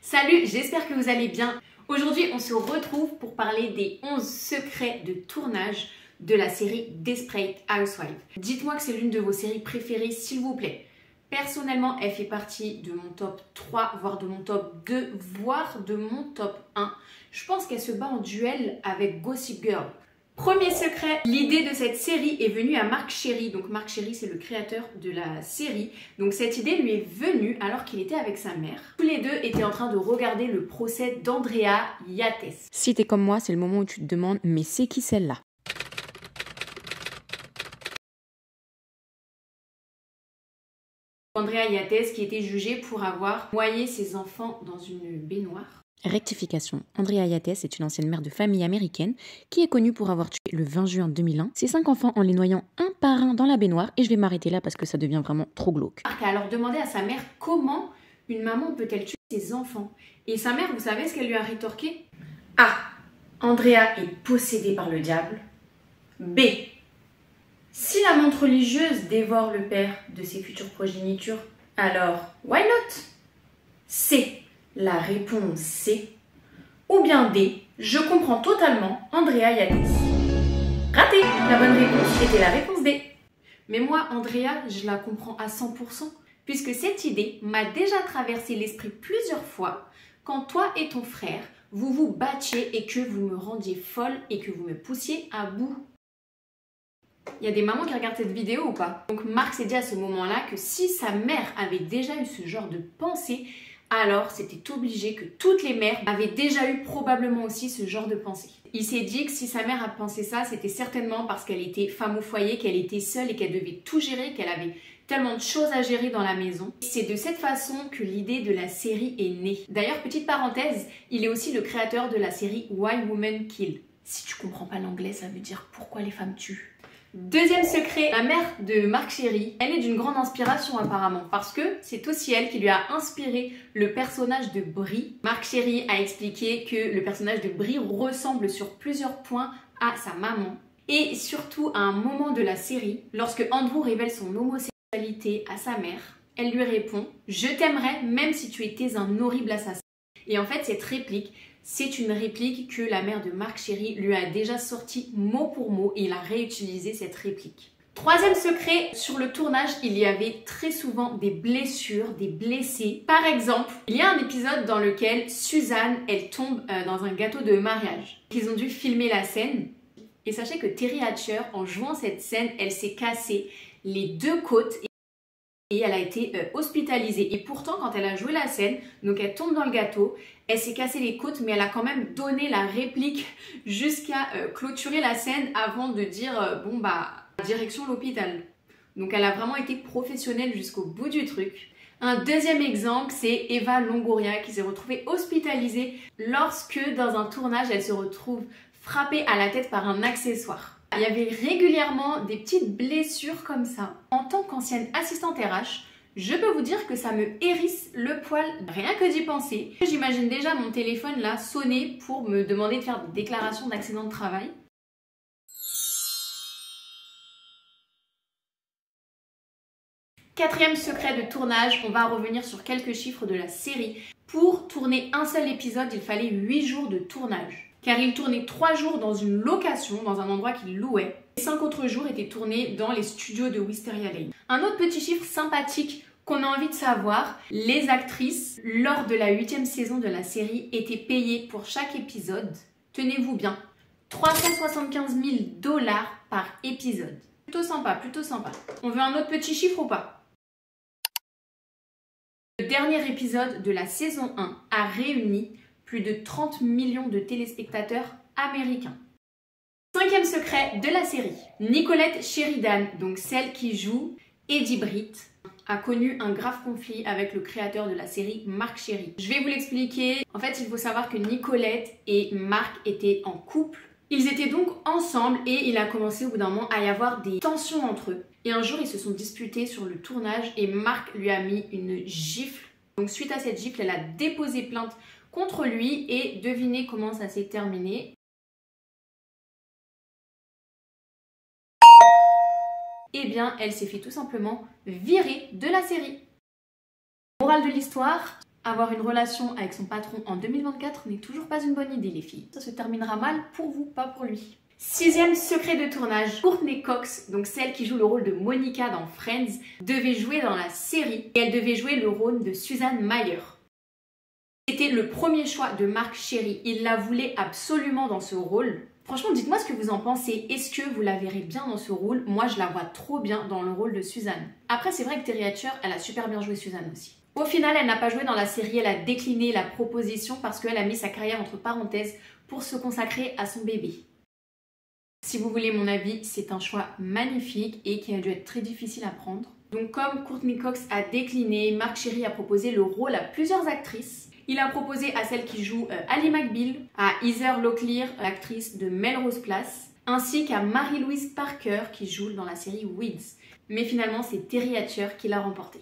Salut, j'espère que vous allez bien. Aujourd'hui, on se retrouve pour parler des 11 secrets de tournage de la série Desperate Housewives. Dites-moi que c'est l'une de vos séries préférées, s'il vous plaît. Personnellement, elle fait partie de mon top 3, voire de mon top 2, voire de mon top 1. Je pense qu'elle se bat en duel avec Gossip Girl. Premier secret, l'idée de cette série est venue à Marc Cherry. Donc Marc Cherry, c'est le créateur de la série. Donc cette idée lui est venue alors qu'il était avec sa mère. Tous les deux étaient en train de regarder le procès d'Andrea Yates. Si t'es comme moi, c'est le moment où tu te demandes, mais c'est qui celle-là? Andrea Yates qui était jugée pour avoir noyé ses enfants dans une baignoire. Rectification. Andrea Yates est une ancienne mère de famille américaine qui est connue pour avoir tué le 20 juin 2001 ses 5 enfants en les noyant un par un dans la baignoire. Et je vais m'arrêter là parce que ça devient vraiment trop glauque. Marc a alors demandé à sa mère comment une maman peut-elle tuer ses enfants. Et sa mère, vous savez ce qu'elle lui a rétorqué? A. Andrea est possédée par le diable. B. Si la montre religieuse dévore le père de ses futures progénitures, alors why not? C. La réponse C. Ou bien D. Je comprends totalement Andrea Yates. Raté! La bonne réponse était la réponse D. Mais moi, Andrea, je la comprends à 100%, puisque cette idée m'a déjà traversé l'esprit plusieurs fois quand toi et ton frère, vous vous battiez et que vous me rendiez folle et que vous me poussiez à bout. Il y a des mamans qui regardent cette vidéo ou pas? Donc Marc s'est dit à ce moment-là que si sa mère avait déjà eu ce genre de pensée, alors c'était obligé que toutes les mères avaient déjà eu probablement aussi ce genre de pensée. Il s'est dit que si sa mère a pensé ça, c'était certainement parce qu'elle était femme au foyer, qu'elle était seule et qu'elle devait tout gérer, qu'elle avait tellement de choses à gérer dans la maison. C'est de cette façon que l'idée de la série est née. D'ailleurs, petite parenthèse, il est aussi le créateur de la série Why Women Kill. Si tu comprends pas l'anglais, ça veut dire pourquoi les femmes tuent. Deuxième secret, la mère de Marc Cherry, elle est d'une grande inspiration apparemment parce que c'est aussi elle qui lui a inspiré le personnage de Brie. Marc Cherry a expliqué que le personnage de Brie ressemble sur plusieurs points à sa maman. Et surtout à un moment de la série, lorsque Andrew révèle son homosexualité à sa mère, elle lui répond « Je t'aimerais même si tu étais un horrible assassin ». Et en fait, cette réplique, c'est une réplique que la mère de Marc Cherry lui a déjà sortie mot pour mot et il a réutilisé cette réplique. Troisième secret, sur le tournage, il y avait très souvent des blessures, des blessés. Par exemple, il y a un épisode dans lequel Suzanne, elle tombe dans un gâteau de mariage. Ils ont dû filmer la scène. Et sachez que Teri Hatcher, en jouant cette scène, elle s'est cassée les 2 côtes et elle a été hospitalisée. Et pourtant, quand elle a joué la scène, donc elle tombe dans le gâteau, elle s'est cassé les côtes, mais elle a quand même donné la réplique jusqu'à clôturer la scène avant de dire bon bah, direction l'hôpital. Donc elle a vraiment été professionnelle jusqu'au bout du truc. Un deuxième exemple, c'est Eva Longoria qui s'est retrouvée hospitalisée lorsque dans un tournage, elle se retrouve frappée à la tête par un accessoire. Il y avait régulièrement des petites blessures comme ça. En tant qu'ancienne assistante RH, je peux vous dire que ça me hérisse le poil rien que d'y penser. J'imagine déjà mon téléphone là sonner pour me demander de faire des déclarations d'accident de travail. Quatrième secret de tournage, on va revenir sur quelques chiffres de la série. Pour tourner un seul épisode, il fallait 8 jours de tournage. Car il tournait 3 jours dans une location, dans un endroit qu'il louait. Et 5 autres jours étaient tournés dans les studios de Wisteria Lane. Un autre petit chiffre sympathique qu'on a envie de savoir, les actrices, lors de la 8e saison de la série, étaient payées pour chaque épisode, tenez-vous bien, 375 000 $ par épisode. Plutôt sympa, plutôt sympa. On veut un autre petit chiffre ou pas? Le dernier épisode de la saison 1 a réuni plus de 30 millions de téléspectateurs américains. 5e secret de la série. Nicolette Sheridan, donc celle qui joue Eddie Britt, a connu un grave conflit avec le créateur de la série, Marc Cherry. Je vais vous l'expliquer. En fait, il faut savoir que Nicolette et Marc étaient en couple. Ils étaient donc ensemble et il a commencé au bout d'un moment à y avoir des tensions entre eux. Et un jour, ils se sont disputés sur le tournage et Marc lui a mis une gifle. Donc suite à cette gifle, elle a déposé plainte contre lui et devinez comment ça s'est terminé. Eh bien, elle s'est fait tout simplement virer de la série. Morale de l'histoire, Avoir une relation avec son patron en 2024 n'est toujours pas une bonne idée, les filles. Ça se terminera mal pour vous, pas pour lui. 6e secret de tournage, Courtney Cox, donc celle qui joue le rôle de Monica dans Friends, devait jouer dans la série et elle devait jouer le rôle de Susan Mayer. C'était le premier choix de Marc Cherry, il la voulait absolument dans ce rôle. Franchement, dites-moi ce que vous en pensez, est-ce que vous la verrez bien dans ce rôle? Moi, je la vois trop bien dans le rôle de Suzanne. Après, c'est vrai que Terry Hatcher, elle a super bien joué Suzanne aussi. Au final, elle n'a pas joué dans la série, elle a décliné la proposition parce qu'elle a mis sa carrière entre parenthèses pour se consacrer à son bébé. Si vous voulez mon avis, c'est un choix magnifique et qui a dû être très difficile à prendre. Donc comme Courtney Cox a décliné, Marc Cherry a proposé le rôle à plusieurs actrices. Il a proposé à celle qui joue Ally McBeal, à Heather Locklear, l'actrice de Melrose Place, ainsi qu'à Mary-Louise Parker qui joue dans la série Weeds. Mais finalement, c'est Terry Hatcher qui l'a remporté.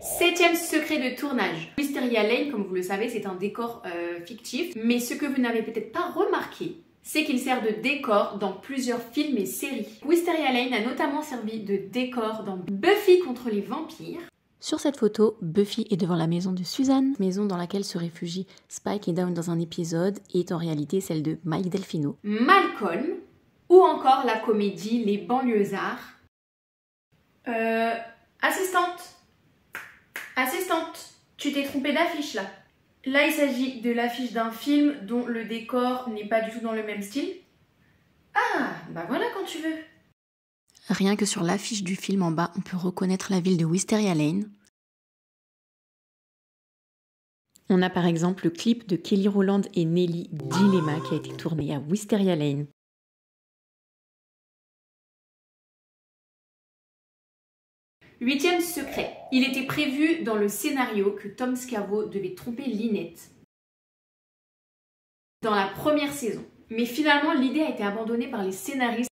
7e secret de tournage. Wisteria Lane, comme vous le savez, c'est un décor fictif, mais ce que vous n'avez peut-être pas remarqué, c'est qu'il sert de décor dans plusieurs films et séries. Wisteria Lane a notamment servi de décor dans Buffy contre les vampires. Sur cette photo, Buffy est devant la maison de Suzanne, maison dans laquelle se réfugient Spike et Dawn dans un épisode, et est en réalité celle de Mike Delfino. Malcolm, ou encore la comédie Les Banlieusards. Assistante, tu t'es trompée d'affiche là. Là, il s'agit de l'affiche d'un film dont le décor n'est pas du tout dans le même style. Ah, bah voilà quand tu veux. Rien que sur l'affiche du film en bas, on peut reconnaître la ville de Wisteria Lane. On a par exemple le clip de Kelly Rowland et Nelly Dilemma qui a été tourné à Wisteria Lane. Huitième secret. Il était prévu dans le scénario que Tom Scavo devait tromper Lynette dans la première saison. Mais finalement, l'idée a été abandonnée par les scénaristes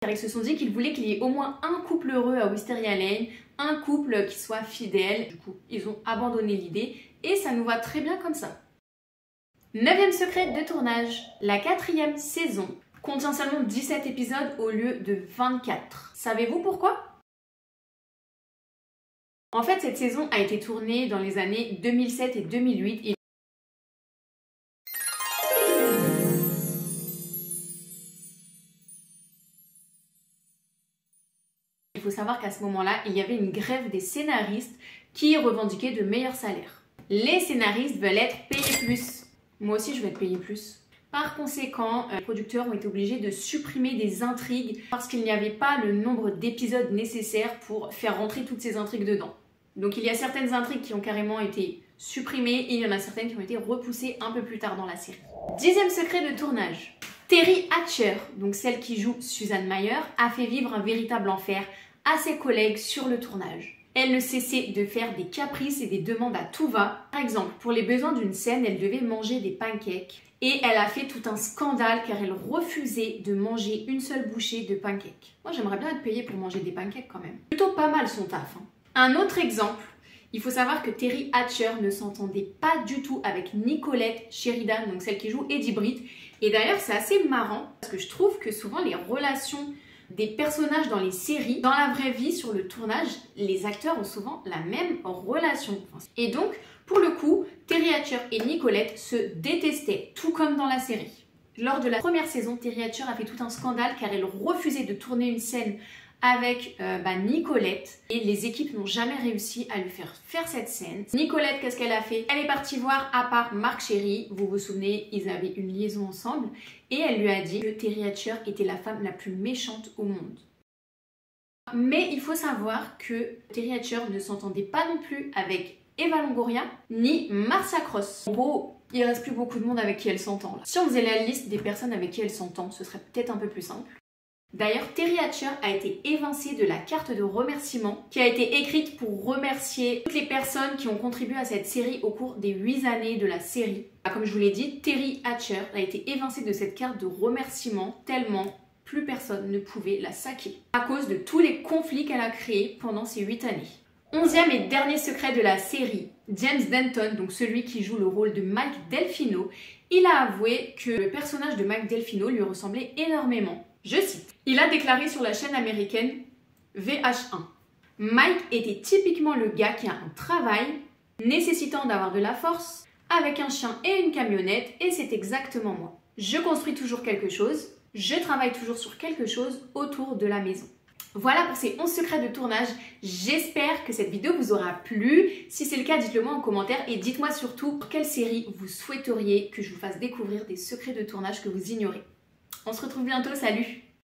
car ils se sont dit qu'ils voulaient qu'il y ait au moins un couple heureux à Wisteria Lane, un couple qui soit fidèle. Du coup, ils ont abandonné l'idée et ça nous va très bien comme ça. 9e secret de tournage. La 4e saison contient seulement 17 épisodes au lieu de 24. Savez-vous pourquoi ? En fait, cette saison a été tournée dans les années 2007 et 2008 et il faut savoir qu'à ce moment-là, il y avait une grève des scénaristes qui revendiquaient de meilleurs salaires. Les scénaristes veulent être payés plus. Moi aussi, je vais être payé plus. Par conséquent, les producteurs ont été obligés de supprimer des intrigues parce qu'il n'y avait pas le nombre d'épisodes nécessaires pour faire rentrer toutes ces intrigues dedans. Donc il y a certaines intrigues qui ont carrément été supprimées et il y en a certaines qui ont été repoussées un peu plus tard dans la série. 10e secret de tournage. Terry Hatcher, donc celle qui joue Susan Mayer, a fait vivre un véritable enfer à ses collègues sur le tournage. Elle ne cessait de faire des caprices et des demandes à tout va. Par exemple, pour les besoins d'une scène, elle devait manger des pancakes. Et elle a fait tout un scandale car elle refusait de manger une seule bouchée de pancakes. Moi j'aimerais bien être payée pour manger des pancakes quand même. Plutôt pas mal son taf. Un autre exemple, il faut savoir que Terry Hatcher ne s'entendait pas du tout avec Nicolette Sheridan, donc celle qui joue Eddie Britt. Et d'ailleurs c'est assez marrant parce que je trouve que souvent les relations des personnages dans les séries, dans la vraie vie, sur le tournage, les acteurs ont souvent la même relation. Et donc, pour le coup, Terry Hatcher et Nicolette se détestaient, tout comme dans la série. Lors de la première saison, Terry Hatcher a fait tout un scandale car elle refusait de tourner une scène avec Nicolette et les équipes n'ont jamais réussi à lui faire cette scène. Nicolette, qu'est-ce qu'elle a fait? Elle est partie voir à part Marc Cherry, vous vous souvenez, ils avaient une liaison ensemble et elle lui a dit que Terry Hatcher était la femme la plus méchante au monde. Mais il faut savoir que Terry Hatcher ne s'entendait pas non plus avec Eva Longoria ni Marcia Cross. En gros, il reste plus beaucoup de monde avec qui elle s'entend là. Si on faisait la liste des personnes avec qui elle s'entend, ce serait peut-être un peu plus simple. D'ailleurs, Terry Hatcher a été évincée de la carte de remerciement qui a été écrite pour remercier toutes les personnes qui ont contribué à cette série au cours des 8 années de la série. Comme je vous l'ai dit, Terry Hatcher a été évincée de cette carte de remerciement tellement plus personne ne pouvait la saquer à cause de tous les conflits qu'elle a créés pendant ces 8 années. 11e et dernier secret de la série, James Denton, donc celui qui joue le rôle de Mike Delfino, il a avoué que le personnage de Mike Delfino lui ressemblait énormément. Je cite, il a déclaré sur la chaîne américaine VH1. Mike était typiquement le gars qui a un travail, nécessitant d'avoir de la force, avec un chien et une camionnette, et c'est exactement moi. Je construis toujours quelque chose, je travaille toujours sur quelque chose autour de la maison. Voilà pour ces 11 secrets de tournage. J'espère que cette vidéo vous aura plu. Si c'est le cas, dites-le moi en commentaire et dites-moi surtout pour quelle série vous souhaiteriez que je vous fasse découvrir des secrets de tournage que vous ignorez. On se retrouve bientôt, salut!